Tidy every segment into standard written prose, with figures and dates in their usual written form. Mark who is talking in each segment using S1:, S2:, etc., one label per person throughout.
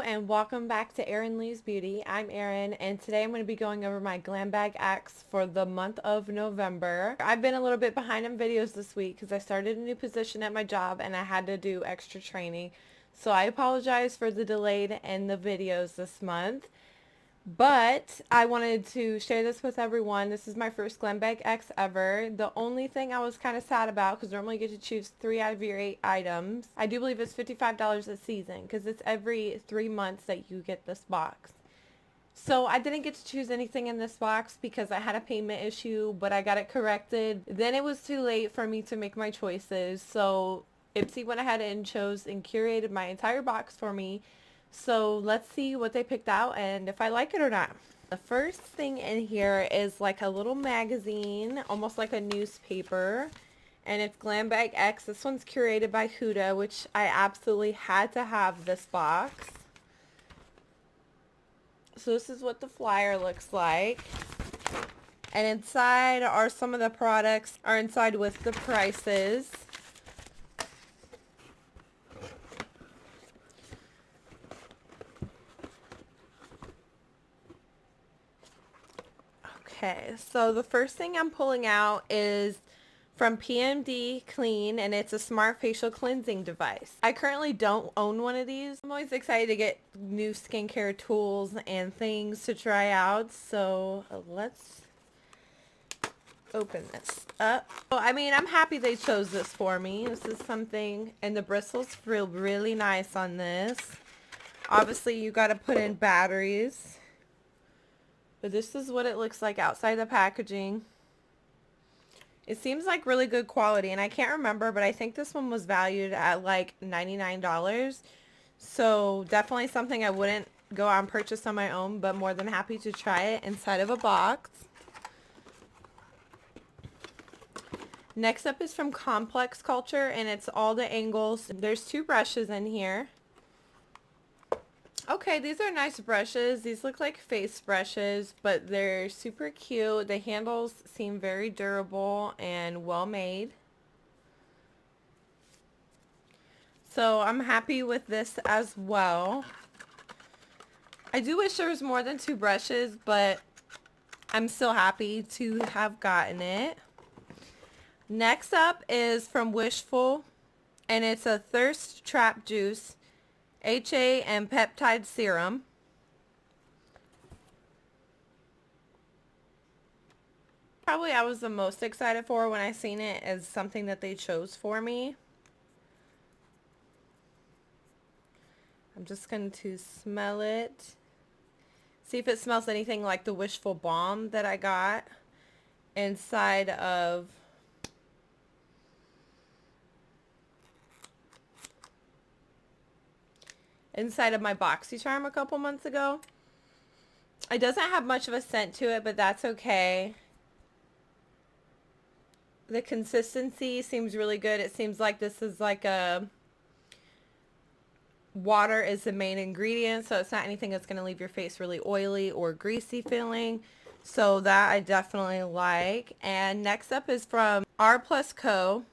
S1: and welcome back to Erin Lee's Beauty. I'm Erin and today I'm going to be going over my Glambag X for the month of November. I've been a little bit behind on videos this week because I started a new position at my job and I had to do extra training. So I apologize for the delay in the videos this month. But I wanted to share this with everyone. This is my first Glambag X ever. The only thing I was kind of sad about, because normally you get to choose 3 out of your 8 items. I do believe it's $55 a season, because it's every 3 months that you get this box. So I didn't get to choose anything in this box because I had a payment issue, but I got it corrected. Then it was too late for me to make my choices. So Ipsy went ahead and chose and curated my entire box for me. So let's see what they picked out and if I like it or not. The first thing in here is like a little magazine, almost like a newspaper. And it's Glambag X. This one's curated by Huda, which I absolutely had to have this box. So this is what the flyer looks like. And inside are some of the products are inside with the prices. Okay, so the first thing I'm pulling out is from PMD Clean, and it's a smart facial cleansing device. I currently don't own one of these. I'm always excited to get new skincare tools and things to try out, so let's open this up. Well, I mean, I'm happy they chose this for me. This is something, and the bristles feel really nice on this. Obviously, you got to put in batteries. But this is what it looks like outside the packaging. It seems like really good quality, and I can't remember, but I think this one was valued at like $99. So definitely something I wouldn't go out and purchase on my own, but more than happy to try it inside of a box. Next up is from Complex Culture, and it's all the angles. There's 2 brushes in here. Okay, these are nice brushes. These look like face brushes, but they're super cute. The handles seem very durable and well made. So I'm happy with this as well. I do wish there was more than 2 brushes, but I'm still happy to have gotten it. Next up is from Wishful, and it's a thirst trap juice. HA and peptide serum. Probably I was the most excited for when I seen it as something that they chose for me. I'm just going to smell it. See if it smells anything like the Wishful Balm that I got inside of my BoxyCharm a couple months ago. It doesn't have much of a scent to it, but that's okay. The consistency seems really good. It seems like this is like a water is the main ingredient, so it's not anything that's going to leave your face really oily or greasy feeling. So that I definitely like. And next up is from R Plus Co.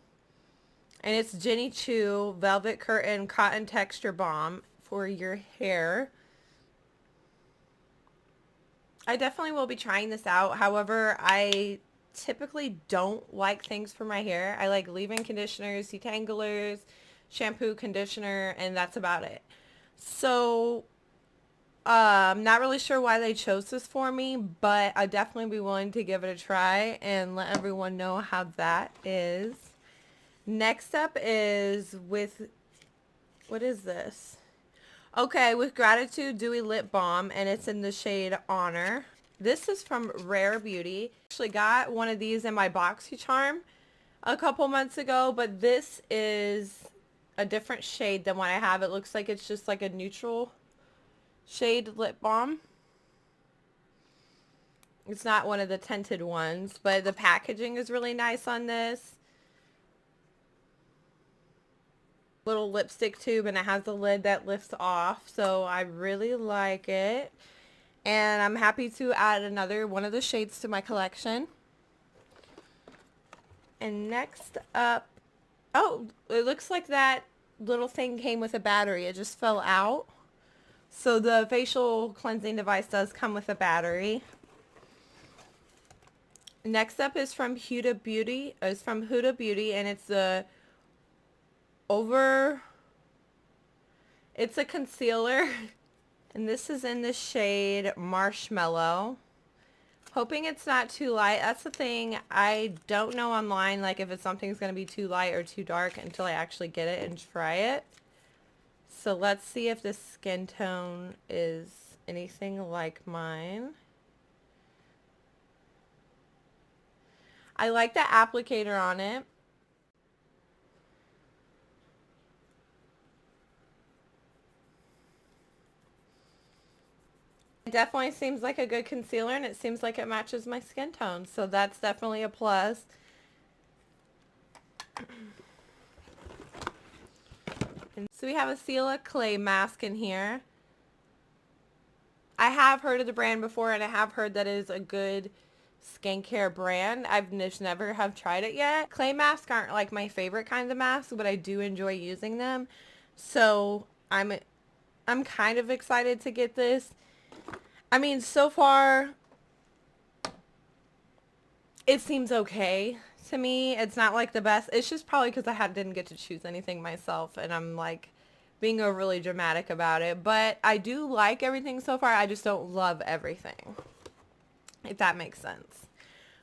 S1: And it's Jenny Choo Velvet Curtain Cotton Texture Balm for your hair. I definitely will be trying this out. However, I typically don't like things for my hair. I like leave-in conditioners, detanglers, shampoo, conditioner, and that's about it. So I'm not really sure why they chose this for me, but I'd definitely be willing to give it a try and let everyone know how that is. Next up is with, what is this? Okay, with Gratitude Dewy Lip Balm, and it's in the shade Honor. This is from Rare Beauty. Actually got one of these in my BoxyCharm a couple months ago, but this is a different shade than what I have. It looks like it's just like a neutral shade lip balm. It's not one of the tinted ones, but the packaging is really nice on this. Little lipstick tube, and it has a lid that lifts off, so I really like it, and I'm happy to add another one of the shades to my collection. And next up, oh, it looks like that little thing came with a battery. It just fell out, So the facial cleansing device does come with a battery. Next up is from Huda Beauty. It's from Huda Beauty, and it's it's a concealer. And this is in the shade Marshmallow. Hoping it's not too light. That's the thing. I don't know online, like, if something's going to be too light or too dark until I actually get it and try it. So let's see if this skin tone is anything like mine. I like the applicator on it. It definitely seems like a good concealer, and it seems like it matches my skin tone. So that's definitely a plus. And so we have a Sela clay mask in here. I have heard of the brand before, and I have heard that it is a good skincare brand. I've just never have tried it yet. Clay masks aren't like my favorite kinds of masks, but I do enjoy using them. So I'm kind of excited to get this. I mean, so far it seems okay to me. It's not like the best. It's just probably because I didn't get to choose anything myself, and I'm like being overly dramatic about it. But I do like everything so far. I just don't love everything, if that makes sense.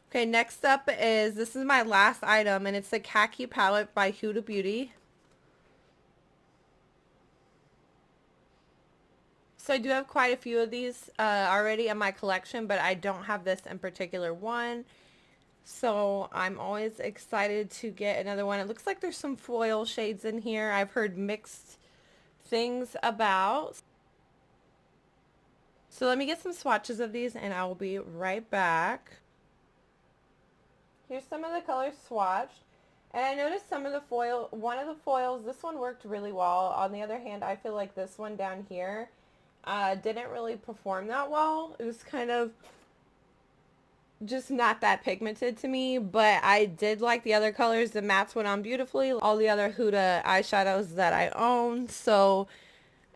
S1: Okay, next up is, this is my last item, and it's the Khaki Palette by Huda Beauty. So I do have quite a few of these already in my collection, but I don't have this in particular one. So I'm always excited to get another one. It looks like there's some foil shades in here. I've heard mixed things about. So let me get some swatches of these and I will be right back. Here's some of the colors swatched. And I noticed some of the foil, one of the foils, this one worked really well. On the other hand, I feel like this one down here didn't really perform that well. It was kind of just not that pigmented to me, but I did like the other colors. The mattes went on beautifully. All the other Huda eyeshadows that I own. So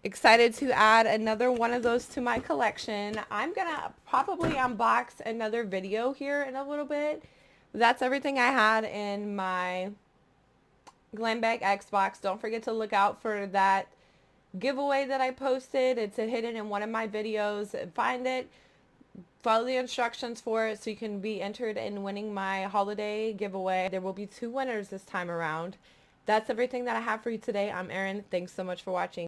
S1: excited to add another one of those to my collection. I'm gonna probably unbox another video here in a little bit. That's everything I had in my Glambag X box. Don't forget to look out for that giveaway that I posted. It's hidden in one of my videos. Find it, follow the instructions for it so you can be entered in winning my holiday giveaway. There will be 2 winners this time around. That's everything that I have for you today. I'm Erin. Thanks so much for watching.